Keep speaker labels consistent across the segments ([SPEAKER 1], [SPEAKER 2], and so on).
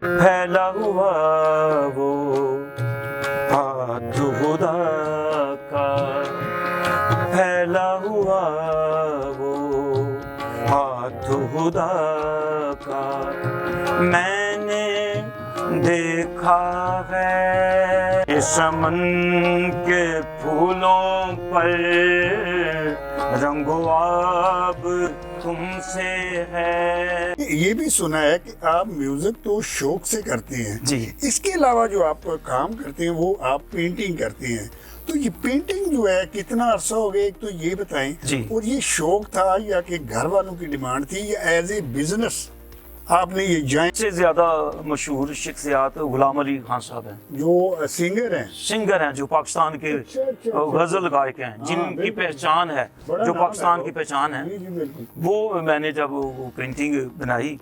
[SPEAKER 1] پھیلا ہوا وہ ہاتھ خدا کا، پھیلا ہوا وہ ہاتھ خدا کا، میں نے دیکھا ہے چمن کے پھولوں پر رنگ و آب تم سے ہے۔
[SPEAKER 2] یہ بھی سنا ہے کہ آپ میوزک تو شوق سے کرتے ہیں
[SPEAKER 1] جی،
[SPEAKER 2] اس کے علاوہ جو آپ کام کرتے ہیں وہ آپ پینٹنگ کرتے ہیں، تو یہ پینٹنگ جو ہے کتنا عرصہ ہو گیا، ایک تو یہ بتائیں،
[SPEAKER 1] جی۔
[SPEAKER 2] اور یہ شوق تھا یا کہ گھر والوں کی ڈیمانڈ تھی یا ایز اے بزنس آپ نے یہ جوائن؟
[SPEAKER 1] سے زیادہ مشہور شخصیات غلام علی خان صاحب ہیں،
[SPEAKER 2] جو سنگر ہیں،
[SPEAKER 1] سنگر ہیں جو پاکستان کے غزل گائک ہیں، جن کی پہچان ہے، جو پاکستان کی پہچان ہے،
[SPEAKER 2] جی جی بالکل،
[SPEAKER 1] وہ میں نے جب وہ پینٹنگ بنائی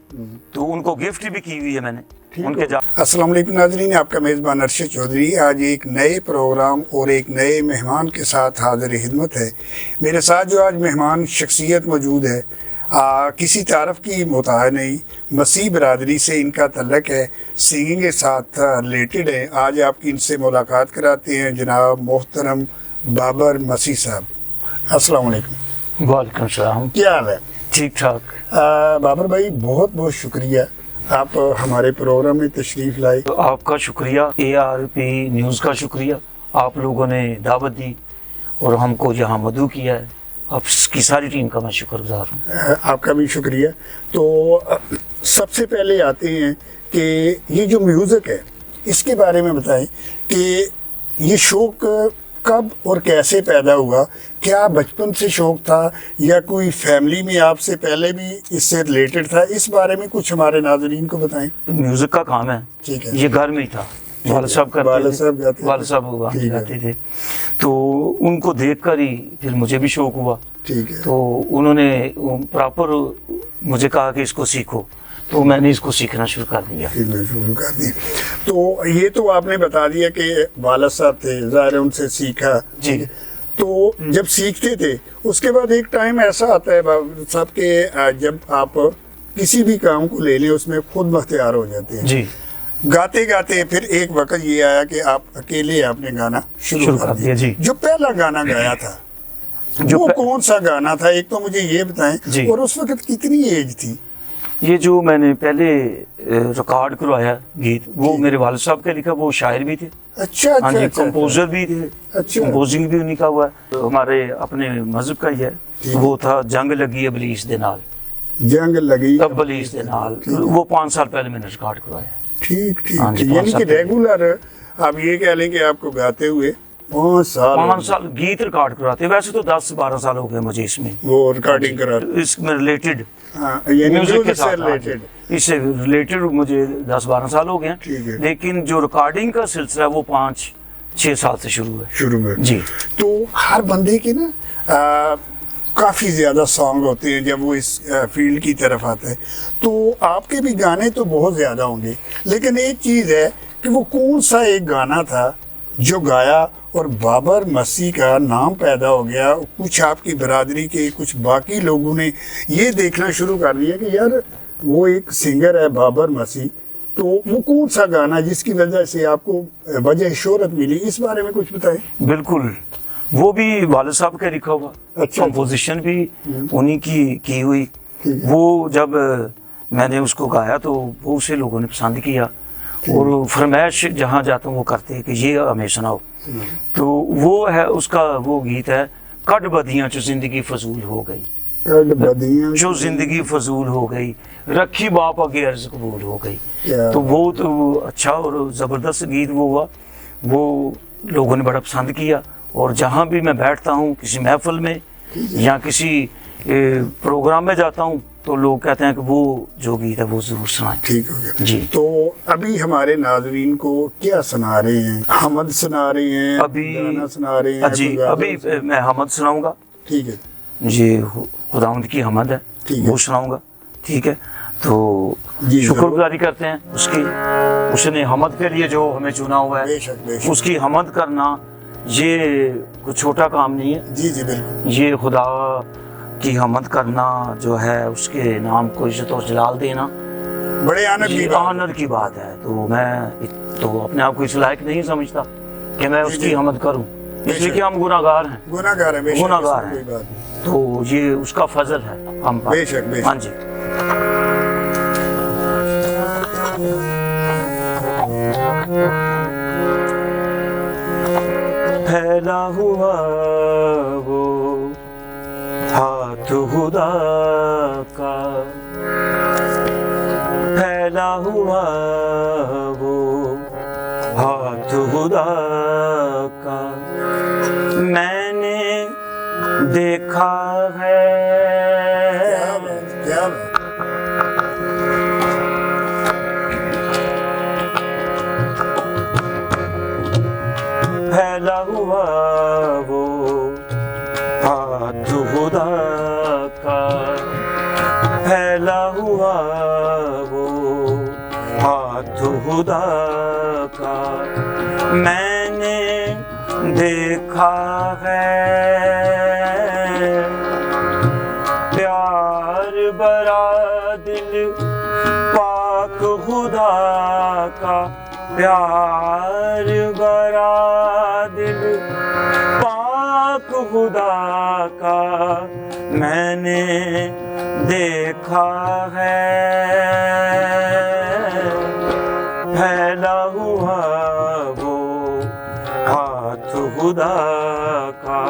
[SPEAKER 1] تو ان کو گفٹ بھی کی ہوئی ہے میں نے ان کے
[SPEAKER 2] السلام علیکم ناظرین، آپ کا میزبان ارشد چودھری آج ایک نئے پروگرام اور ایک نئے مہمان کے ساتھ حاضر خدمت ہے۔ میرے ساتھ جو آج مہمان شخصیت موجود ہے، کسی تعارف کی محتاج نہیں، مسیح برادری سے ان کا تعلق ہے، سنگنگ کے ساتھ ریلیٹڈ ہے۔ آج آپ کی ان سے ملاقات کراتے ہیں جناب محترم بابر مسیح صاحب۔ السلام علیکم۔
[SPEAKER 1] وعلیکم السلام،
[SPEAKER 2] کیا حال ہے؟
[SPEAKER 1] ٹھیک ٹھاک۔
[SPEAKER 2] بابر بھائی بہت بہت شکریہ، آپ ہمارے پروگرام میں تشریف لائے۔
[SPEAKER 1] تو آپ کا شکریہ، ARP نیوز کا شکریہ، آپ لوگوں نے دعوت دی اور ہم کو یہاں مدعو کیا ہے، آپ کی ساری ٹیم کا میں شکر گزار ہوں۔
[SPEAKER 2] آپ کا بھی شکریہ۔ تو سب سے پہلے آتے ہیں کہ یہ جو میوزک ہے اس کے بارے میں بتائیں کہ یہ شوق کب اور کیسے پیدا ہوا؟ کیا بچپن سے شوق تھا یا کوئی فیملی میں آپ سے پہلے بھی اس سے ریلیٹڈ تھا؟ اس بارے میں کچھ ہمارے ناظرین کو بتائیں۔
[SPEAKER 1] میوزک کا کام ہے،
[SPEAKER 2] ٹھیک ہے،
[SPEAKER 1] یہ گھر میں ہی تھا، والد صاحب والد صاحب گاتے تھے، تو ان کو دیکھ کر ہی پھر مجھے بھی شوق ہوا۔
[SPEAKER 2] ٹھیک ہے،
[SPEAKER 1] تو انہوں نے پراپر مجھے کہا کہ اس کو سیکھو، تو میں نے اس کو سیکھنا شروع کر دیا۔
[SPEAKER 2] شروع کر دی۔ تو یہ تو آپ نے بتا دیا کہ والد صاحب تھے، ظاہر ہے ان سے سیکھا۔
[SPEAKER 1] جی۔
[SPEAKER 2] تو جب سیکھتے تھے اس کے بعد ایک ٹائم ایسا آتا ہے بابر صاحب کہ جب آپ کسی بھی کام کو لے لیں اس میں خود مختار ہو جاتے ہیں۔
[SPEAKER 1] جی،
[SPEAKER 2] گاتے گاتے پھر ایک وقت یہ آیا کہ آپ اکیلے آپ نے گانا شروع کر دیا۔
[SPEAKER 1] جی،
[SPEAKER 2] جو پہلا گانا گایا تھا وہ کون سا گانا تھا؟ ایک تو مجھے یہ بتائیں،
[SPEAKER 1] جی۔
[SPEAKER 2] اور اس وقت کتنی ایج تھی؟
[SPEAKER 1] یہ جو میں نے پہلے ریکارڈ کروایا گیت، وہ میرے والد صاحب کا لکھا، وہ شاعر بھی تھے،
[SPEAKER 2] اچھا
[SPEAKER 1] ہاں جی،
[SPEAKER 2] اچھا،
[SPEAKER 1] کمپوزر بھی تھے،
[SPEAKER 2] اچھا،
[SPEAKER 1] کمپوزنگ بھی انہیں کا ہوا ہے۔ ہمارے اپنے مذہب کا ہی ہے، وہ تھا جنگ لگی ابلیس دے نال،
[SPEAKER 2] جنگ لگی
[SPEAKER 1] ابلیس دے نال، وہ 5 سال پہلے میں نے ریکارڈ کروایا۔
[SPEAKER 2] ٹھیک ٹھیک،
[SPEAKER 1] ہاں جی،
[SPEAKER 2] یعنی کہ ریگولر آپ یہ کہہ لیں کہ آپ کو گاتے ہوئے 5
[SPEAKER 1] سال گیت ریکارڈ کراتے، ویسے تو 10-12 سال ہو گئے مجھے اس میں،
[SPEAKER 2] وہ ریکارڈنگ کرا،
[SPEAKER 1] اس میں ریلیٹڈ
[SPEAKER 2] یعنی
[SPEAKER 1] میوزک کے
[SPEAKER 2] سے
[SPEAKER 1] ساتھ
[SPEAKER 2] ریلیٹڈ۔
[SPEAKER 1] اس سے ریلیٹڈ مجھے 10-12 سال ہو گئے
[SPEAKER 2] ٹھیک ہے،
[SPEAKER 1] ہیں، لیکن جو ریکارڈنگ کا سلسلہ ہے وہ 5-6 سال سے شروع ہے۔
[SPEAKER 2] شروع میں
[SPEAKER 1] جی،
[SPEAKER 2] تو ہر بندے کے نا کافی زیادہ سانگ ہوتے ہیں جب وہ اس فیلڈ کی طرف آتا ہے، تو آپ کے بھی گانے تو بہت زیادہ ہوں گے، لیکن ایک چیز ہے کہ وہ کون سا ایک گانا تھا جو گایا اور بابر مسیح کا نام پیدا ہو گیا؟ کچھ آپ کی برادری کے کچھ باقی لوگوں نے یہ دیکھنا شروع کر دیا کہ یار وہ ایک سنگر ہے بابر مسیح، تو وہ کون سا گانا جس کی وجہ سے آپ کو وجہ شہرت ملی؟ اس بارے میں کچھ بتائیں۔
[SPEAKER 1] بالکل، وہ بھی والد صاحب کا لکھا ہوا،
[SPEAKER 2] اچھا،
[SPEAKER 1] کمپوزیشن بھی انہی کی ہوئی۔ وہ جب میں نے اس کو گایا تو بہت سے لوگوں نے پسند کیا، اور فرمائش جہاں جاتا ہوں وہ کرتے ہیں کہ یہ ہمیں سناؤ، تو وہ ہے اس کا وہ گیت ہے، کٹ بدیاں جو زندگی فضول ہو گئی، جو زندگی فضول ہو گئی، رکھی باپ اگے عرض قبول ہو گئی۔ تو بہت اچھا اور زبردست گیت وہ ہوا، وہ لوگوں نے بڑا پسند کیا، اور جہاں بھی میں بیٹھتا ہوں، کسی محفل میں یا کسی پروگرام میں جاتا ہوں، تو لوگ کہتے ہیں کہ وہ جو گیت ہے وہ ضرور سنائیں۔
[SPEAKER 2] ٹھیک ہو گیا
[SPEAKER 1] جی۔
[SPEAKER 2] تو ابھی ہمارے ناظرین کو کیا سنا رہے ہیں؟ حمد سنا رہے ہیں،
[SPEAKER 1] ابھی
[SPEAKER 2] گانا سنا رہے ہیں؟
[SPEAKER 1] جی، ابھی میں حمد سناؤں گا،
[SPEAKER 2] ٹھیک ہے،
[SPEAKER 1] یہ خداوند کی حمد ہے، وہ سناؤں گا، ٹھیک ہے؟ تو شکر گزاری کرتے ہیں اس کی، اس نے حمد کے لیے جو ہمیں چنا ہوا ہے، اس کی حمد کرنا یہ کوئی چھوٹا کام نہیں ہے۔
[SPEAKER 2] جی جی بالکل،
[SPEAKER 1] یہ خدا کی حمد کرنا جو ہے، اس کے نام کو عزت و جلال دینا،
[SPEAKER 2] بڑے آنر کی بات
[SPEAKER 1] آنر کی بات ہے. تو میں تو اپنے آپ کو اس لائق نہیں سمجھتا کہ میں اس کی حمد کروں، اس لیے کہ ہم گناہ گار ہیں،
[SPEAKER 2] گناہگار ہیں، بے شک،
[SPEAKER 1] گناہ گار
[SPEAKER 2] اس میں
[SPEAKER 1] ہیں.
[SPEAKER 2] کوئی بات نہیں.
[SPEAKER 1] تو یہ اس کا فضل ہے ہم پر.
[SPEAKER 2] بے شک، بے شک.
[SPEAKER 1] ہاں جی. پھیلا ہوا وہ ہاتھ خدا کا، پھیلا ہوا وہ ہاتھ خدا کا، میں نے دیکھا ہے.
[SPEAKER 2] کیا بات، کیا بات.
[SPEAKER 1] پھیلا ہوا وہ ہاتھ خدا کا، پھیلا ہوا وہ ہاتھ خدا کا، میں نے دیکھا ہے. پیار برا دل پاک خدا کا، پیار برا دل پاک خدا کا، میں نے دیکھا ہے. پھیلا ہوا وہ ہاتھ خدا کا.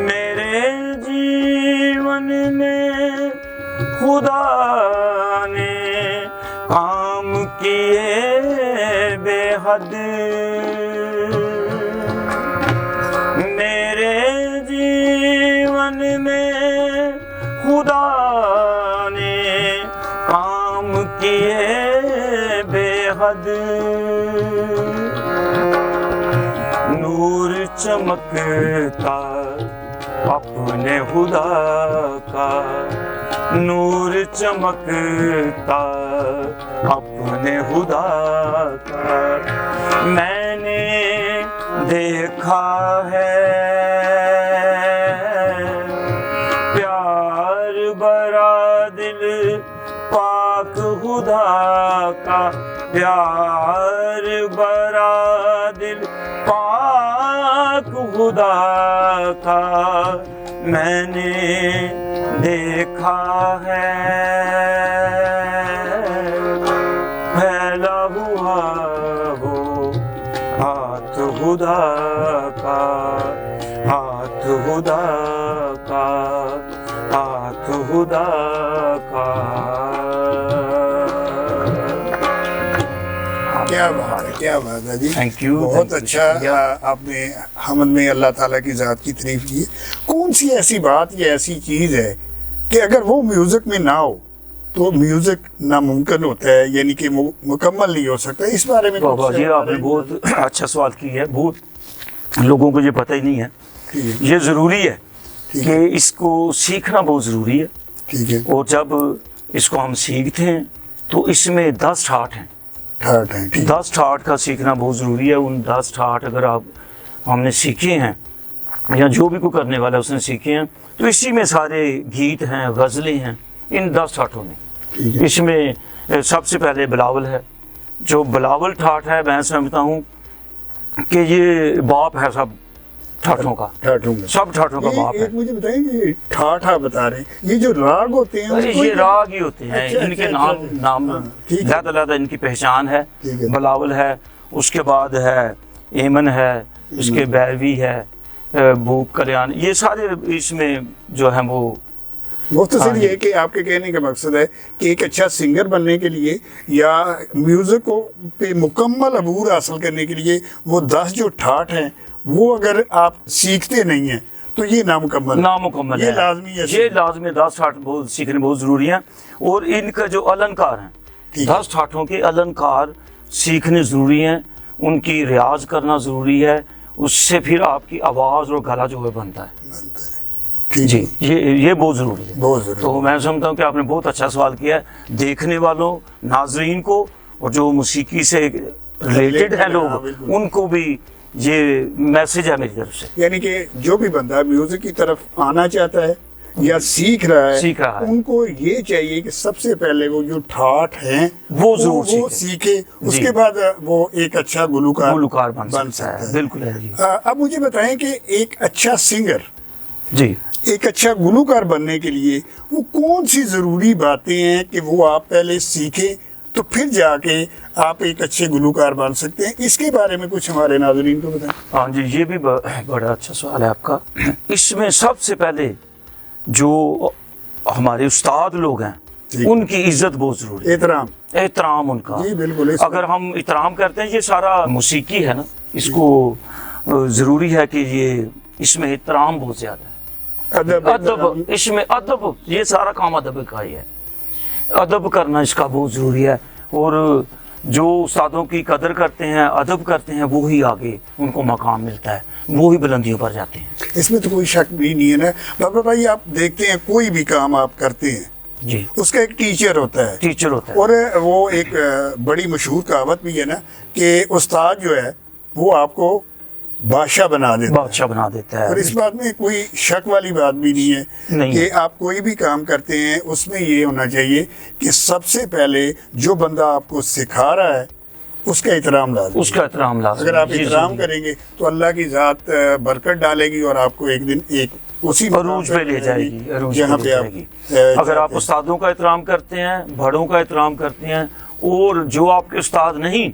[SPEAKER 1] میرے جیون میں خدا نے کام کیے بے حد، میرے جیون میں خدا نے کام کیے بے حد. نور چمکتا اپنے خدا کا، نور چمکتا اپنے خدا کا، میں نے دیکھا ہے. پیار برا دل پاک خدا کا، پیار برا دل پاک خدا کا، میں نے دیکھا ہے. پھیلا ہوا وہ ہاتھ خدا کا، ہاتھ خدا کا، ہاتھ خدا کا.
[SPEAKER 2] کیا بات ہے، کیا بات ہے جی.
[SPEAKER 1] Thank you.
[SPEAKER 2] بہت
[SPEAKER 1] Thank you.
[SPEAKER 2] اچھا. آپ نے حمد میں اللہ تعالیٰ کی ذات کی تعریف کی. کون سی ایسی بات یا ایسی چیز ہے کہ اگر وہ میوزک میں نہ ہو تو میوزک ناممکن ہوتا ہے، یعنی کہ مکمل نہیں ہو سکتا؟ اس بارے میں
[SPEAKER 1] بابا جی آپ نے بہت اچھا سوال کیا ہے. بہت لوگوں کو یہ پتہ ہی نہیں ہے. یہ ضروری ہے کہ اس کو سیکھنا بہت ضروری ہے.
[SPEAKER 2] ٹھیک ہے.
[SPEAKER 1] اور جب اس کو ہم سیکھتے ہیں تو اس میں 10 ٹھاٹ ہیں. 10 ٹھاٹ کا سیکھنا بہت ضروری ہے. ان 10 ٹھاٹ اگر ہم نے سیکھے ہیں یا جو بھی کوئی کرنے والا اس نے سیکھے ہیں تو اسی میں سارے گیت ہیں، غزلیں ہیں ان 10 ٹھاٹوں میں. اس میں سب سے پہلے بلاول ہے. جو بلاول ٹھاٹ ہے میں سمجھتا ہوں کہ یہ باپ ہے سب ٹھاٹوں کا، سب ٹھاٹوں کا باپ ہے.
[SPEAKER 2] مجھے بتائیں یہ ٹھاٹھا بتا رہے ہیں، یہ جو راگ ہوتے ہیں
[SPEAKER 1] یہ راگ ہی ہوتے ہیں. ان کے نام علیحدہ علیحدہ ان کی پہچان ہے. بلاول ہے، اس کے بعد ہے ایمن ہے، اس کے بیروی ہے، بھوک کلیان، یہ سارے اس میں جو ہیں وہ.
[SPEAKER 2] مختصر یہ کہ آپ کے کہنے کا مقصد ہے کہ ایک اچھا سنگر بننے کے لیے یا میوزک کو پہ مکمل عبور حاصل کرنے کے لیے وہ 10 جو ٹھاٹ ہیں وہ اگر آپ سیکھتے نہیں ہیں تو یہ نامکمل
[SPEAKER 1] ہے.
[SPEAKER 2] یہ لازمی ہے.
[SPEAKER 1] یہ لازمی 10 ٹھاٹ بہت سیکھنے بہت ضروری ہیں. اور ان کا جو النکار ہیں 10 ٹھاٹوں کے النکار سیکھنے ضروری ہیں. ان کی ریاض کرنا ضروری ہے. اس سے پھر آپ کی آواز اور گلا جو ہے بنتا ہے. جی یہ بہت ضروری ہے. تو میں سمجھتا ہوں کہ آپ نے بہت اچھا سوال کیا ہے. دیکھنے والوں، ناظرین کو، اور جو موسیقی سے ریلیٹڈ ہیں لوگ، ان کو بھی یہ میسج ہے میری طرف سے.
[SPEAKER 2] یعنی کہ جو بھی بندہ میوزک کی طرف آنا چاہتا ہے یا سیکھ رہا
[SPEAKER 1] سیکھ رہا
[SPEAKER 2] ہے
[SPEAKER 1] ہے،
[SPEAKER 2] ان کو یہ چاہیے کہ سب سے پہلے وہ جو ٹھاٹ ہیں
[SPEAKER 1] وہ ضرور
[SPEAKER 2] سیکھے، اس
[SPEAKER 1] جی،
[SPEAKER 2] کے بعد وہ ایک اچھا
[SPEAKER 1] گلوکار بن سکتا ہے، بالکل ہے جی۔
[SPEAKER 2] اب مجھے بتائیں کہ ایک اچھا سنگر،
[SPEAKER 1] جی،
[SPEAKER 2] ایک اچھا گلوکار بننے کے لیے وہ کون سی ضروری باتیں ہیں کہ وہ آپ پہلے سیکھیں تو پھر جا کے آپ ایک اچھے گلوکار بن سکتے ہیں؟ اس کے بارے میں کچھ ہمارے ناظرین کو بتائیں۔
[SPEAKER 1] ہاں جی، یہ بھی بڑا اچھا سوال ہے آپ کا۔ اس میں سب سے پہلے جو ہمارے استاد لوگ ہیں ان کی عزت بہت ضروری ہے، احترام ان کا۔
[SPEAKER 2] جی بالکل،
[SPEAKER 1] اگر ہم احترام کرتے ہیں، یہ سارا موسیقی ہے نا، اس کو ضروری ہے کہ یہ اس میں احترام بہت زیادہ ہے، ادب، اس میں ادب، یہ سارا کام ادب کا ہی ہے، ادب کرنا اس کا بہت ضروری ہے۔ اور جو استادوں کی قدر کرتے ہیں، ادب کرتے ہیں، وہی آگے ان کو مقام ملتا ہے، وہی بلندیوں پر جاتے ہیں۔
[SPEAKER 2] اس میں تو کوئی شک بھی نہیں ہے نا بابا بھائی، آپ دیکھتے ہیں کوئی بھی کام آپ کرتے ہیں
[SPEAKER 1] جی،
[SPEAKER 2] اس کا ایک ٹیچر ہوتا ہے،
[SPEAKER 1] ٹیچر ہوتا ہے،
[SPEAKER 2] اور وہ ایک بڑی مشہور کہاوت بھی ہے نا کہ استاد جو ہے وہ آپ کو بادشاہ بنا دیتا ہے، اور اس بات میں کوئی شک والی بات بھی نہیں ہے کہ آپ کوئی بھی کام کرتے ہیں اس میں یہ ہونا چاہیے کہ سب سے پہلے جو بندہ آپ کو سکھا رہا ہے اس کا احترام لازم،
[SPEAKER 1] اس کا احترام لازم۔
[SPEAKER 2] اگر آپ احترام کریں گے تو اللہ کی ذات برکت ڈالے گی اور آپ کو ایک دن ایک اسی
[SPEAKER 1] عروج پہ لے جائے گی،
[SPEAKER 2] جہاں پہ آپ
[SPEAKER 1] اگر آپ استادوں کا احترام کرتے ہیں، بڑوں کا احترام کرتے ہیں، اور جو آپ کے استاد نہیں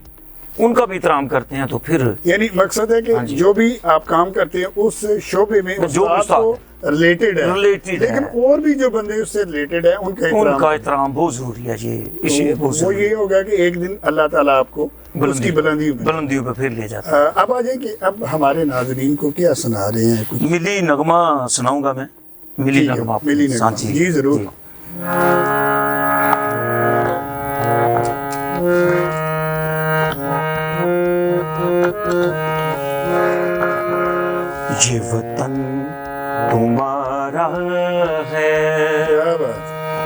[SPEAKER 1] ان کا بھی احترام کرتے ہیں، تو پھر
[SPEAKER 2] یعنی مقصد ہے کہ جو بھی آپ کام کرتے ہیں اس شعبے میں
[SPEAKER 1] جو
[SPEAKER 2] استاد کو ریلیٹڈ ہے، لیکن اور بھی جو بندے اس سے ریلیٹڈ ہیں ان کا
[SPEAKER 1] احترام بہت ضروری ہے جی۔
[SPEAKER 2] وہ یہ ہوگا کہ ایک دن اللہ تعالیٰ آپ کو اس کی
[SPEAKER 1] بلندیوں پہ پھر لے جاتا ہے۔
[SPEAKER 2] اب آ جائیں کہ اب ہمارے ناظرین کو کیا سنا رہے ہیں؟ کچھ
[SPEAKER 1] ملی نغمہ سناؤں گا میں، ملی نغمہ،
[SPEAKER 2] ملی نغمہ، جی ضرور۔
[SPEAKER 1] یہ وطن تمہارا ہے،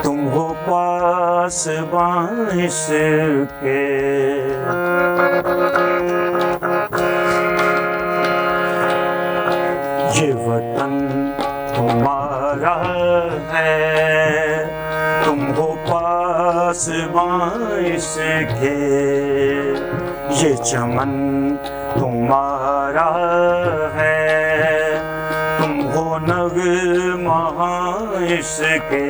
[SPEAKER 1] تم ہو پاسباں اس کے، یہ وطن تمہارا ہے، تم ہو پاسباں اس کے، یہ چمن تمہارا ہے، تم ہو نغمہ اس کے،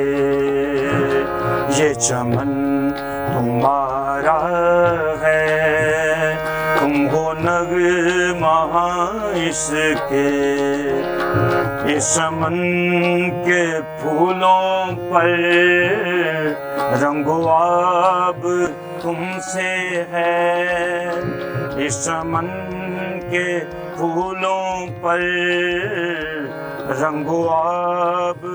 [SPEAKER 1] یہ چمن تمہارا ہے، تم ہو نغمہ اس کے، اس چمن کے پھولوں پر رنگ و آب تم سے ہے، اس چمن کے پھولوں پر رنگ و آب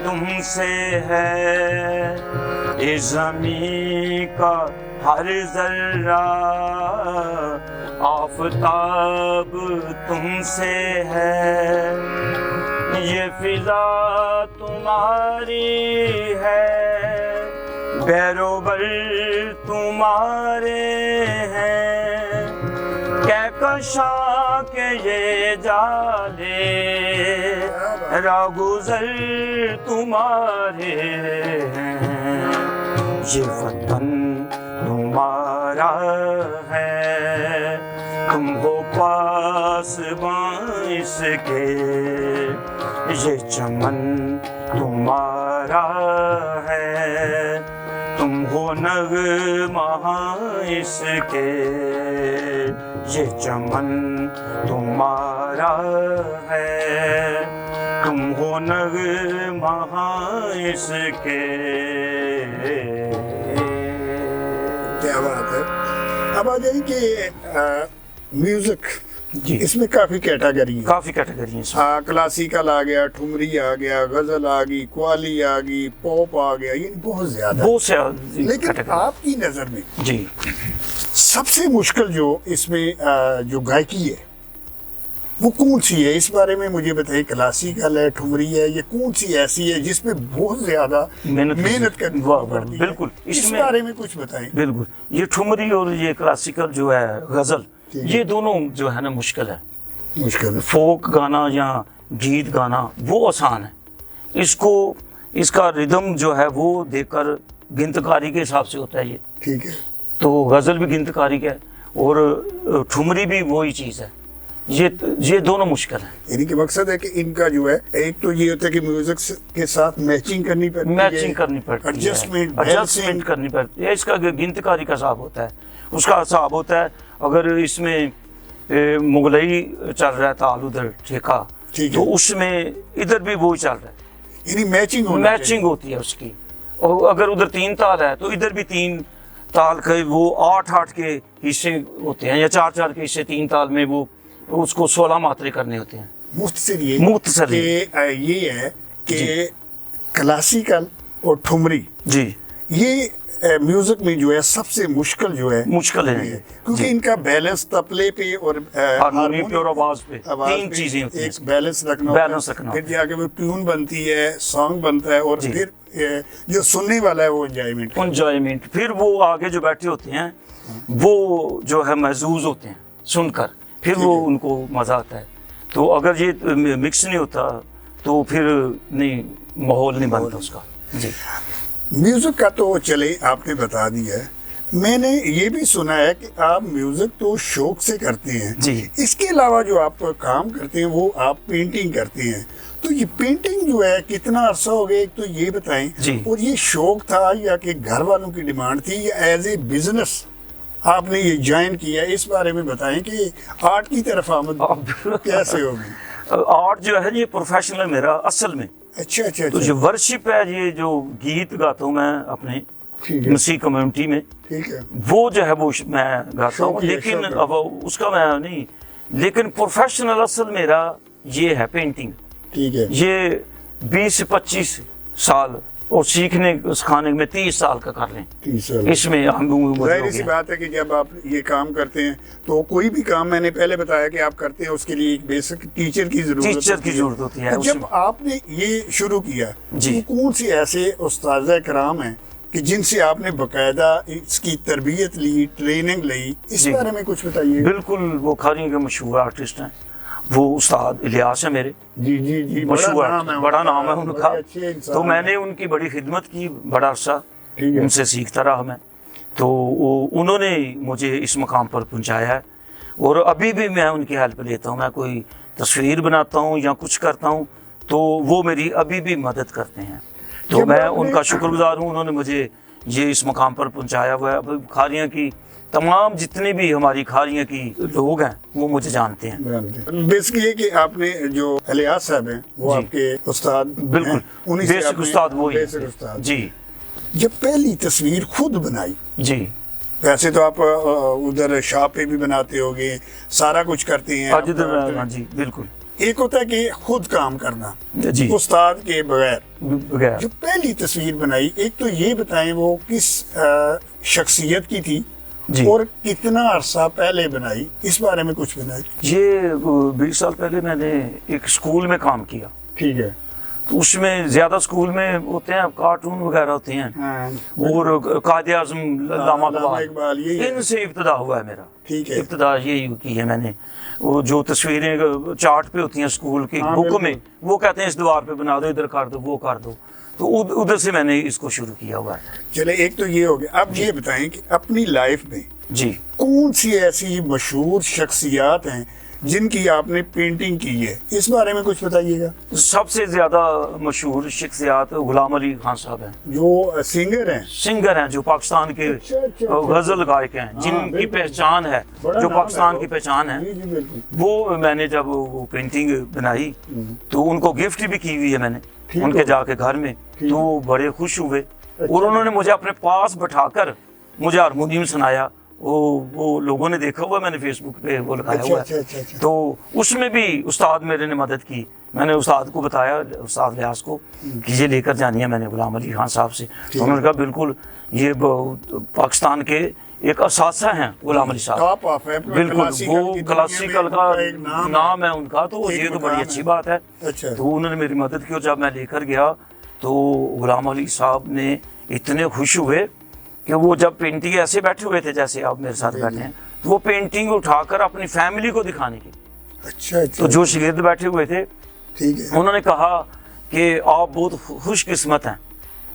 [SPEAKER 1] تم سے ہے، اس زمین کا ہر ذرہ آفتاب تم سے ہے، یہ فضا تمہاری ہے، بحر و بر تمہارے ہیں، کہکشاں کے یہ جالے راگزر تمہارے ہیں، یہ وطن تمہارا ہے، تم ہو پاسباں اس کے، یہ چمن تمہارا ہے، تم ہو نغمہ اس کے، یہ چمن تمہارا ہے، تم ہو نغمہ اس کے۔
[SPEAKER 2] کیا بات ہے۔ اب آ جائیں کہ میوزک،
[SPEAKER 1] جی
[SPEAKER 2] اس میں کافی کیٹاگری ہیں،
[SPEAKER 1] کافی کیٹیگری ہیں،
[SPEAKER 2] کلاسیکل آ گیا، ٹھمری آ گیا، غزل آ گئی، قوالی آ گئی، پاپ آ گیا، یہ بہت زیادہ،
[SPEAKER 1] بہت سے،
[SPEAKER 2] لیکن آپ کی نظر میں
[SPEAKER 1] جی
[SPEAKER 2] سب سے مشکل جو اس میں جو گائکی ہے وہ کون سی ہے؟ اس بارے میں مجھے بتائیے، کلاسیکل ہے، ٹھمری ہے، یہ کون سی ایسی ہے جس میں بہت زیادہ محنت کرنی پڑتی ہے؟
[SPEAKER 1] بالکل،
[SPEAKER 2] اس بارے میں کچھ بتائیں۔
[SPEAKER 1] بالکل، یہ ٹھمری اور یہ کلاسیکل جو ہے غزل، یہ دونوں جو ہے نا مشکل ہے۔
[SPEAKER 2] مشکل ہے،
[SPEAKER 1] فوک گانا یا گیت گانا وہ آسان ہے، اس کو اس کا ردم جو ہے وہ دیکھ کر گنتکاری کے حساب سے ہوتا ہے یہ.
[SPEAKER 2] ٹھیک ہے.
[SPEAKER 1] تو غزل بھی گنتکاری کا ہے اور ٹھمری بھی وہی چیز ہے. یہ دونوں مشکل ہیں.
[SPEAKER 2] یعنی کہ مقصد ہے کہ ان کا جو ہے ایک تو یہ ہوتا ہے کہ میوزک کے ساتھ میچنگ کرنی پڑتی ہے,
[SPEAKER 1] ایڈجسٹمنٹ کرنی پڑتی ہے. اس کا گنتکاری کا حساب ہوتا ہے. اس کا حساب ہوتا ہے اگر اس میں مغلئی چل رہا ہے تال ادھر ٹھیکا تو اس میں ادھر بھی وہی چل رہا ہے.
[SPEAKER 2] یعنی میچنگ
[SPEAKER 1] ہوتی ہے اس کی. اور اگر ادھر 3 تال ہے تو ادھر بھی 3 تال کے وہ 8 کے حصے ہوتے ہیں یا 4 کے حصے 3 تال میں وہ اس کو 16 ماترے کرنے ہوتے ہیں.
[SPEAKER 2] مختصر یہ ہے کہ کلاسیکل اور ٹھمری
[SPEAKER 1] جی
[SPEAKER 2] یہ میوزک میں جو ہے سب سے مشکل ہے کیونکہ ان کا بیلنس تبلے پہ اور
[SPEAKER 1] ہارمونی پہ اور آواز پہ 3 چیزیں ہوتی ہیں.
[SPEAKER 2] ایک بیلنس رکھنا پھر جا کے وہ ٹیون بنتی ہے, سانگ بنتا ہے اور پھر جو سننے والا ہے وہ انجوائمنٹ.
[SPEAKER 1] پھر وہ آگے جو بیٹھے ہوتے ہیں وہ جو ہے محظوظ ہوتے ہیں سن کر, پھر وہ ان کو مزہ آتا ہے. تو اگر یہ مکس نہیں ہوتا تو پھر نہیں ماحول نہیں بنتا اس کا. جی
[SPEAKER 2] میوزک کا تو چلے آپ نے بتا دیا ہے. میں نے یہ بھی سنا ہے کہ آپ میوزک تو شوق سے کرتے ہیں
[SPEAKER 1] جی.
[SPEAKER 2] اس کے علاوہ جو آپ کام کرتے ہیں وہ آپ پینٹنگ کرتے ہیں. تو یہ پینٹنگ جو ہے کتنا عرصہ ہو گیا ایک تو یہ بتائیں
[SPEAKER 1] جی.
[SPEAKER 2] اور یہ شوق تھا یا کہ گھر والوں کی ڈیمانڈ تھی یا ایز اے بزنس آپ نے یہ جوائن کیا؟ اس بارے میں بتائیں کہ آرٹ کی طرف آمد کیسے ہوگی؟
[SPEAKER 1] آرٹ جو ہے یہ پروفیشنل ہے میرا اصل میں.
[SPEAKER 2] اچھا.
[SPEAKER 1] تو جو ورشپ ہے یہ جو گیت گاتا ہوں میں اپنے مسیح کمیونٹی میں وہ جو ہے وہ میں گاتا ہوں, لیکن اب اس کا میں نہیں, لیکن پروفیشنل اصل میرا یہ ہے پینٹنگ.
[SPEAKER 2] ٹھیک ہے.
[SPEAKER 1] یہ 20 سے 25 سال اور سیکھنے سکھانے میں 30 سال کا کر لیں. اس میں
[SPEAKER 2] ظاہر سی بات ہے کہ جب آپ یہ کام کرتے ہیں تو کوئی بھی کام میں نے پہلے بتایا کہ آپ کرتے ہیں اس کے لیے ایک بیسک ٹیچر کی ضرورت
[SPEAKER 1] ہوتی ہے.
[SPEAKER 2] جب آپ نے یہ شروع کیا تو کون سی ایسے استاذہ کرام ہیں کہ جن سے آپ نے باقاعدہ اس کی تربیت لی, ٹریننگ لی, اس بارے میں کچھ بتائیے.
[SPEAKER 1] بالکل, وہ کھاریوں کے مشہور آرٹسٹ ہیں, وہ استاد الیاس ہے میرے.
[SPEAKER 2] جی
[SPEAKER 1] مشہور, بڑا نام ہے ان کا. تو میں نے ان کی بڑی خدمت کی, بڑا عرصہ ان سے سیکھتا رہا میں. تو انہوں نے مجھے اس مقام پر پہنچایا ہے اور ابھی بھی میں ان کی ہیلپ لیتا ہوں. میں کوئی تصویر بناتا ہوں یا کچھ کرتا ہوں تو وہ میری ابھی بھی مدد کرتے ہیں. تو میں ان کا شکر گزار ہوں, انہوں نے مجھے یہ اس مقام پر پہنچایا ہوا ہے. اب کھاریاں کی تمام جتنے بھی ہماری کھاریاں کی لوگ ہیں وہ مجھے جانتے ہیں.
[SPEAKER 2] بیسک یہ کہ آپ نے جو الیاس صاحب ہیں وہ آپ کے استاد,
[SPEAKER 1] بالکل بیسک استاد وہی جی.
[SPEAKER 2] جب پہلی تصویر خود بنائی
[SPEAKER 1] جی,
[SPEAKER 2] ویسے تو آپ ادھر شاپ پہ بھی بناتے ہوگے, سارا کچھ کرتے ہیں
[SPEAKER 1] جی بالکل.
[SPEAKER 2] ایک ہوتا ہے کہ خود کام کرنا
[SPEAKER 1] جی
[SPEAKER 2] استاد کے بغیر. جو پہلی تصویر بنائی ایک تو یہ بتائیں وہ کس شخصیت کی تھی
[SPEAKER 1] جی,
[SPEAKER 2] اور کتنا عرصہ پہلے بنائی, اس بارے میں کچھ بنائی.
[SPEAKER 1] یہ 20 سال پہلے میں نے ایک اسکول میں کام کیا.
[SPEAKER 2] ٹھیک ہے.
[SPEAKER 1] تو اس میں زیادہ اسکول میں ہوتے ہیں کارٹون وغیرہ ہوتے ہیں اور قائد اعظم علامہ اقبال, ان سے ابتدا ہوا ہے میرا.
[SPEAKER 2] ٹھیک ہے.
[SPEAKER 1] ابتدا یہی کی ہے میں نے. وہ جو تصویریں چارٹ پہ ہوتی ہیں اسکول کی بک میں, وہ کہتے ہیں اس دیوار پہ بنا دو, ادھر کر دو, وہ کر دو. تو ادھر سے میں نے اس کو شروع کیا ہوا ہے.
[SPEAKER 2] چلے ایک تو یہ ہو گیا. اب یہ بتائیں کہ اپنی لائف میں
[SPEAKER 1] جی
[SPEAKER 2] کون سی ایسی مشہور شخصیات ہیں جن کی آپ نے پینٹنگ کی ہے, اس بارے میں کچھ بتائیے گا.
[SPEAKER 1] سب سے زیادہ مشہور شخصیات غلام علی خان صاحب ہیں,
[SPEAKER 2] جو سنگر ہیں
[SPEAKER 1] جو پاکستان کے غزل گائک ہیں, جن کی پہچان ہے, جو پاکستان کی پہچان ہے. وہ میں نے جب وہ پینٹنگ بنائی تو ان کو گفٹ بھی کی ہوئی ہے میں نے ان کے جا کے گھر میں. تو وہ بڑے خوش ہوئے اور انہوں نے مجھے اپنے پاس بٹھا کر مجھے ہارمونیم سنایا. وہ لوگوں نے دیکھا ہوا, میں نے فیس بک پہ وہ لگایا ہوا ہے. تو اس میں بھی استاد میرے نے مدد کی. میں نے استاد کو بتایا, استاد الیاس کو, کہ یہ لے کر جانی ہے میں نے غلام علی خان صاحب سے. تو انہوں نے کہا بالکل, یہ پاکستان کے ایک اساتذہ ہیں غلام علی صاحب, بالکل وہ کلاسیکل کا نام ہے ان کا, تو یہ تو بڑی اچھی بات ہے. تو انہوں نے میری مدد کی اور جب میں لے کر گیا تو غلام علی صاحب نے اتنے خوش ہوئے کہ وہ جب پینٹنگ ایسے بیٹھے ہوئے تھے جیسے آپ میرے ساتھ بیٹھے ہیں, تو وہ پینٹنگ اٹھا کر اپنی فیملی کو دکھانے کی. تو جو شاگرد بیٹھے ہوئے تھے انہوں نے کہا کہ آپ بہت خوش قسمت ہیں،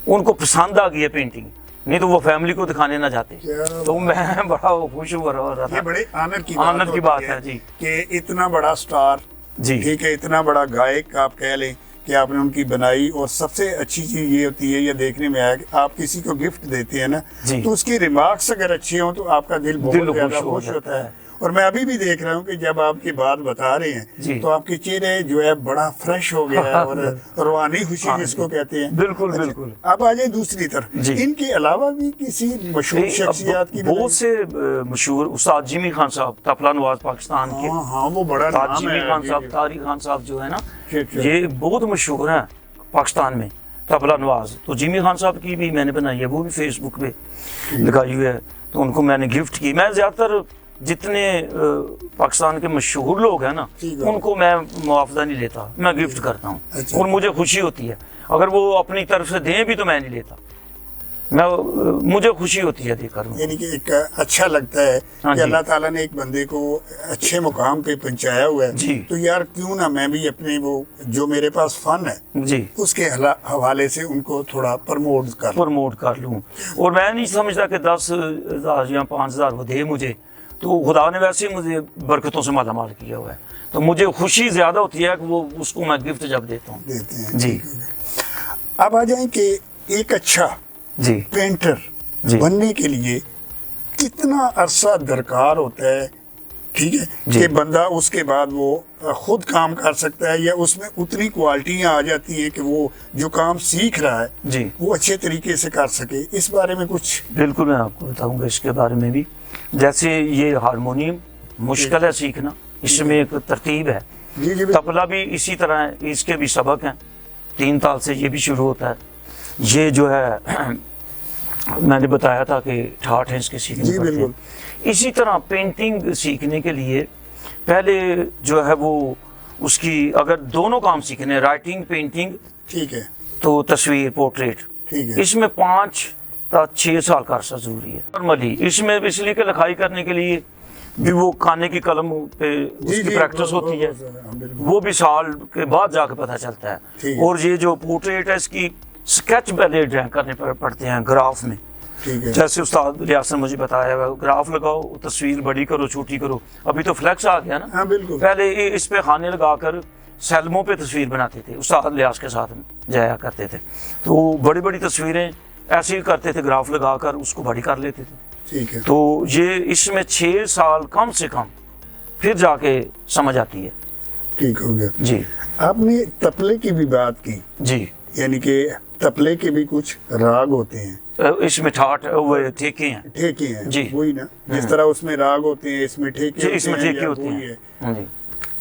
[SPEAKER 1] ان کو پسند آ گئی ہے پینٹنگ، نہیں تو وہ فیملی کو دکھانے نہ جاتے. تو میں بڑا خوش ہو رہا تھا.
[SPEAKER 2] یہ بڑے آنر
[SPEAKER 1] کی بات ہے جی،
[SPEAKER 2] کہ اتنا بڑا سٹار،
[SPEAKER 1] جی
[SPEAKER 2] ٹھیک ہے، اتنا بڑا گائک آپ کہہ لیں کہ آپ نے ان کی بنائی. اور سب سے اچھی چیز یہ ہوتی ہے، یہ دیکھنے میں آیا کہ آپ کسی کو گفٹ دیتے ہیں نا
[SPEAKER 1] جی،
[SPEAKER 2] تو اس کی ریمارکس اگر اچھے ہوں تو آپ کا دل بہت زیادہ خوش ہوتا ہے. اور میں ابھی بھی دیکھ رہا ہوں کہ جب آپ کی بات بتا رہے ہیں
[SPEAKER 1] جی
[SPEAKER 2] تو آپ کے چہرے جو ہے بڑا فریش ہو گیا ہے، اور روحانی خوشی جس کو کہتے ہیں.
[SPEAKER 1] بالکل
[SPEAKER 2] اچھا،
[SPEAKER 1] بالکل.
[SPEAKER 2] اب آ جائیں دوسری طرف.
[SPEAKER 1] جی،
[SPEAKER 2] ان کے علاوہ بھی کسی مشہور شخصیات کی
[SPEAKER 1] بہت سے مشہور استاد جیمی خان صاحب، طبلہ نواز پاکستان کے.
[SPEAKER 2] ہاں وہ بڑا
[SPEAKER 1] استاد
[SPEAKER 2] نام
[SPEAKER 1] جیمی
[SPEAKER 2] ہے.
[SPEAKER 1] خان صاحب، طارق خان صاحب جو ہے نا،
[SPEAKER 2] ٹھیک ہے.
[SPEAKER 1] یہ بہت مشہور ہیں پاکستان میں طبلہ نواز. تو جیمی خان صاحب کی بھی میں نے بنائی ہے، وہ بھی فیس بک پہ لگائی ہوئی ہے. تو ان کو میں نے گفٹ کی. میں زیادہ تر جتنے پاکستان کے مشہور لوگ ہیں نا، ان کو میں معاوضہ نہیں لیتا، میں گفٹ کرتا ہوں. اور مجھے خوشی ہوتی ہے، اگر وہ اپنی طرف سے دیں بھی تو میں نہیں لیتا، مجھے خوشی ہوتی ہے دے کر.
[SPEAKER 2] یعنی کہ ایک اچھا لگتا ہے کہ اللہ تعالیٰ نے ایک بندے کو اچھے مقام پہ پہنچایا ہوا ہے.
[SPEAKER 1] جی،
[SPEAKER 2] تو یار کیوں نہ میں بھی اپنے وہ جو میرے پاس فن ہے
[SPEAKER 1] جی
[SPEAKER 2] اس کے حوالے سے ان کو تھوڑا پرموٹ
[SPEAKER 1] کر لوں. اور میں نہیں سمجھتا کہ 10,000 یا 5,000 وہ دے مجھے، تو خدا نے ویسے ہی مجھے برکتوں سے مالا مال کیا ہوا ہے. تو مجھے خوشی زیادہ ہوتی ہے کہ وہ اس کو میں گفٹ جب دیتا ہوں.
[SPEAKER 2] دیتے ہیں.
[SPEAKER 1] جی.
[SPEAKER 2] اب آ جائیں کہ ایک اچھا
[SPEAKER 1] جی
[SPEAKER 2] پینٹر
[SPEAKER 1] جی
[SPEAKER 2] بننے کے لیے کتنا عرصہ درکار ہوتا ہے، ٹھیک ہے،
[SPEAKER 1] جی.
[SPEAKER 2] کہ بندہ اس کے بعد وہ خود کام کر سکتا ہے، یا اس میں اتنی کوالٹیاں آ جاتی ہیں کہ وہ جو کام سیکھ رہا ہے
[SPEAKER 1] جی
[SPEAKER 2] وہ اچھے طریقے سے کر سکے. اس بارے میں کچھ؟
[SPEAKER 1] بالکل میں آپ کو بتاؤں گا اس کے بارے میں بھی. جیسے یہ ہارمونیم مشکل ہے سیکھنا، اس میں ایک ترتیب ہے.
[SPEAKER 2] جی جی
[SPEAKER 1] طبلہ بھی اسی طرح ہے، اس کے بھی سبق ہیں. 3 تال سے یہ بھی شروع ہوتا ہے. یہ جو ہے میں نے بتایا تھا کہ 68 ہیں اس کے سیکھنے
[SPEAKER 2] جی
[SPEAKER 1] پڑتے ہیں. اسی طرح پینٹنگ سیکھنے کے لیے پہلے جو ہے وہ اس کی اگر دونوں کام سیکھنے، رائٹنگ پینٹنگ،
[SPEAKER 2] ٹھیک ہے
[SPEAKER 1] تو تصویر پورٹریٹ،
[SPEAKER 2] ٹھیک ہے.
[SPEAKER 1] اس میں 5 تا 6 سال کا عرصہ ضروری ہے. نارملی اس میں اس لیے کہ لکھائی کرنے کے لیے بھی وہ کھانے کی قلم پہ اس کی پریکٹس ہوتی ہے، وہ بھی سال کے بعد جا کے پتہ چلتا ہے. اور یہ جو پورٹریٹ ہے اس کی اسکیچ پہلے ڈرائنگ کرنے پڑتے ہیں گراف میں. جیسے استاد ریاض نے مجھے بتایا ہے، گراف لگاؤ، تصویر بڑی کرو چھوٹی کرو. ابھی تو فلیکس آ گیا نا، پہلے اس پہ خانے لگا کر سیلموں پہ تصویر بناتے تھے، استاد ریاض کے ساتھ جایا کرتے تھے. تو بڑی بڑی تصویریں ایسے ہی کرتے تھے، گراف لگا کر اس کو بڑی کر لیتے تھے.
[SPEAKER 2] ٹھیک ہے.
[SPEAKER 1] تو یہ اس میں 6 سال کم سے کم پھر جا کے سمجھ آتی ہے.
[SPEAKER 2] ٹھیک ہو گیا.
[SPEAKER 1] جی.
[SPEAKER 2] آپ نے تبلے کی بھی بات کی.
[SPEAKER 1] جی.
[SPEAKER 2] یعنی کہ تبلے کے بھی کچھ راگ ہوتے ہیں،
[SPEAKER 1] اس میں ٹھاٹ وہ ٹھیکے ہیں.
[SPEAKER 2] ٹھیکے ہیں.
[SPEAKER 1] جی.
[SPEAKER 2] وہی نا، جس طرح اس میں راگ ہوتے ہیں اس میں ٹھیکے
[SPEAKER 1] ہوتے ہیں.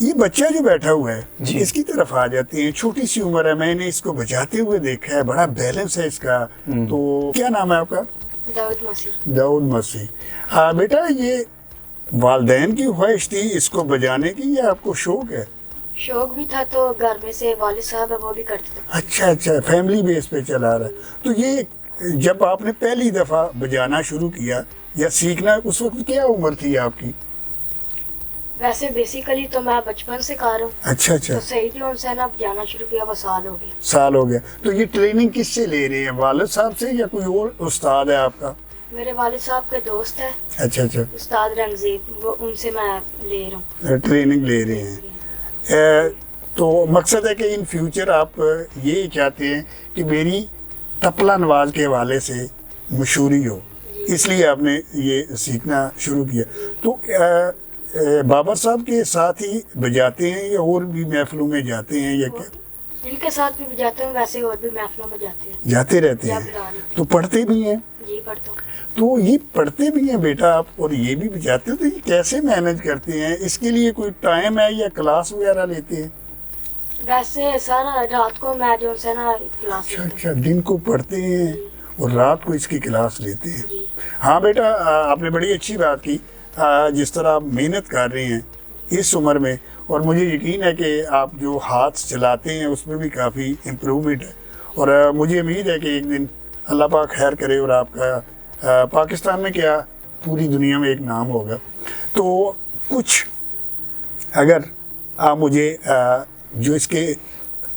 [SPEAKER 2] یہ بچہ جو بیٹھا ہوا ہے اس کی طرف آ جاتے ہیں، چھوٹی سی عمر ہے، میں نے اس کو بجاتے ہوئے دیکھا ہے، بڑا بیلنس ہے اس کا. تو کیا نام ہے آپ کا؟ داؤد مسیح. بیٹا یہ والدین کی خواہش تھی اس کو بجانے کی یا آپ کو شوق ہے؟
[SPEAKER 3] شوق بھی تھا، تو گھر میں سے والد صاحب ہے وہ بھی کرتے تھے.
[SPEAKER 2] اچھا، فیملی بیس پہ چلا رہا ہے. تو یہ جب آپ نے پہلی دفعہ بجانا شروع کیا یا سیکھنا، اس وقت کیا عمر تھی آپ کی؟
[SPEAKER 3] ویسے بیسیکلی تو میں بچپن سے کر رہا ہوں.
[SPEAKER 2] اچھا.
[SPEAKER 3] تو صحیح تھی ان سے نا جانا شروع کیا، وہ سال ہو گیا. تو یہ ٹریننگ کس سے لے رہے ہیں، والد صاحب سے یا کوئی اور استاد ہے آپ کا؟ میرے والد صاحب کے دوست ہے.
[SPEAKER 2] اچھا.
[SPEAKER 3] استاد رنگزیب، وہ ان سے میں لے رہا ہوں،
[SPEAKER 2] ٹریننگ لے رہے ہیں. تو مقصد ہے کہ ان فیوچر آپ یہ چاہتے ہیں کہ میری طبلہ نواز کے حوالے سے مشہوری ہو، اس لیے آپ نے یہ سیکھنا شروع کیا. تو بابر صاحب کے ساتھ ہی بجاتے ہیں یا اور بھی محفلوں میں جاتے ہیں یا کیا؟
[SPEAKER 3] ان کے ساتھ بھی بجاتے ہیں، ویسے اور بھی محفلوں میں
[SPEAKER 2] جاتے رہتے ہیں. تو پڑھتے بھی ہیں؟
[SPEAKER 3] جی پڑھتا ہوں.
[SPEAKER 2] تو یہ پڑھتے بھی ہیں بیٹا آپ اور یہ بھی بجاتے ہو، تو یہ کیسے مینج کرتے ہیں؟ اس کے لیے کوئی ٹائم ہے یا کلاس وغیرہ لیتے ہیں؟
[SPEAKER 3] ویسے سارا رات کو میں جو سے نا کلاس لیتا ہوں.
[SPEAKER 2] اچھا، دن کو پڑھتے ہیں اور رات کو اس کی کلاس لیتے ہیں. ہاں بیٹا، آپ نے بڑی اچھی بات کی. جس طرح آپ محنت کر رہے ہیں اس عمر میں، اور مجھے یقین ہے کہ آپ جو ہاتھ چلاتے ہیں اس میں بھی کافی امپرومنٹ ہے. اور مجھے امید ہے کہ ایک دن اللہ پاک خیر کرے اور آپ کا پاکستان میں کیا پوری دنیا میں ایک نام ہوگا. تو کچھ اگر آپ مجھے جو اس کے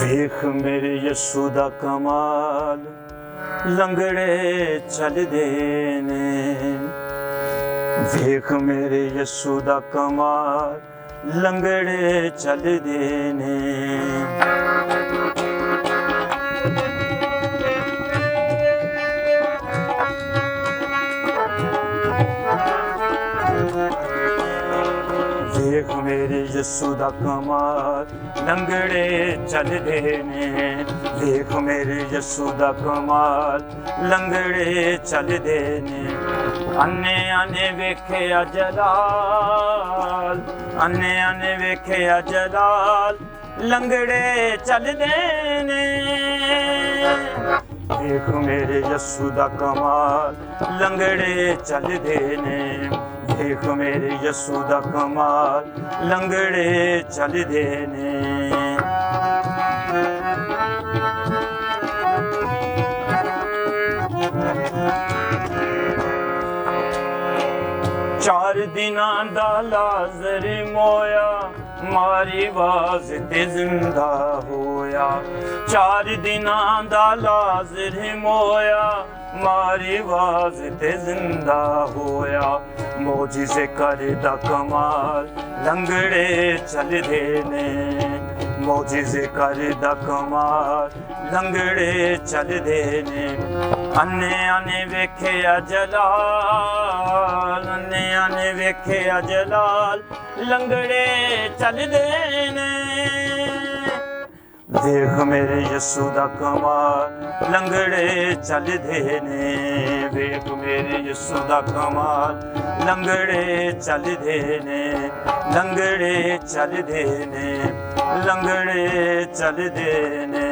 [SPEAKER 1] ਵੇਖ ਮੇਰੇ ਯਸੂ ਦਾ ਕਮਾਲ, ਲੰਗੜੇ ਚੱਲਦੇ ਨੇ। ਵੇਖ ਮੇਰੇ ਯਸੂ ਦਾ ਕਮਾਲ, ਲੰਗੜੇ ਚੱਲਦੇ ਨੇ। ਵੇਖ ਮੇਰੇ ਯਸੂ ਦਾ ਕਮਾਲ, ਲੰਗੜੇ ਚੱਲਦੇ ਨੇ। ਵੇਖ ਮੇਰੇ ਯਸੂ ਦਾ ਕਮਾਲ, ਲੰਗੜੇ ਚੱਲਦੇ ਨੇ। ਅੰਨੇ ਆਨੇ ਵੇਖਿਆ ਜਲਾਲ, ਅੰਨੇ ਆਨੇ ਵੇਖਿਆ ਜਲਾਲ, ਲੰਗੜੇ ਚੱਲਦੇ ਨੇ। ਵੇਖ ਮੇਰੇ ਯਸੂ ਦਾ ਕਮਾਲ, ਲੰਗੜੇ ਚੱਲਦੇ ਨੇ। ਵੇਖ ਮੇਰੇ ਯਸੂ ਦਾ ਕਮਾਲ, ਲੰਗੜੇ ਚੱਲਦੇ ਨੇ। ਚਾਰ ਦਿਨਾਂ ਦਾ ਲਾਜ਼ਰ ਮੋਇਆ, ਮਾਰੀ ਆਵਾਜ਼ ਤੇ ਜ਼ਿੰਦਾ ਹੋਇਆ। ਚਾਰ ਦਿਨਾਂ ਦਾ ਲਾਜ਼ਰ ਮੋਇਆ, ਮਾਰੀ ਆਵਾਜ਼ ਤੇ ਜ਼ਿੰਦਾ ਹੋਇਆ। ਮੌਜਿਜ਼ੇ ਕਰਦਾ ਕਮਾਲ, ਲੰਗੜੇ ਚੱਲਦੇ ਨੇ। ਮੌਜਿਜ਼ੇ ਕਰਦਾ ਕਮਾਲ, ਲੰਗੜੇ ਚੱਲਦੇ ਨੇ। ਅੰਨੇ ਆਨੇ ਵੇਖਿਆ ਜਲਾਲ, ਅੰਨੇ ਆਨੇ ਵੇਖਿਆ ਜਲਾਲ, ਲੰਗੜੇ ਚੱਲਦੇ ਨੇ। ਵੇਖ ਮੇਰੇ ਯਸੂ ਦਾ ਕਮਾਲ, ਲੰਗੜੇ ਚੱਲਦੇ ਨੇ। ਵੇਖ ਮੇਰੇ ਯਸੂ ਦਾ ਕਮਾਲ, ਲੰਗੜੇ ਚੱਲਦੇ ਨੇ। ਲੰਗੜੇ ਚੱਲਦੇ ਨੇ, ਲੰਗੜੇ ਚੱਲਦੇ ਨੇ।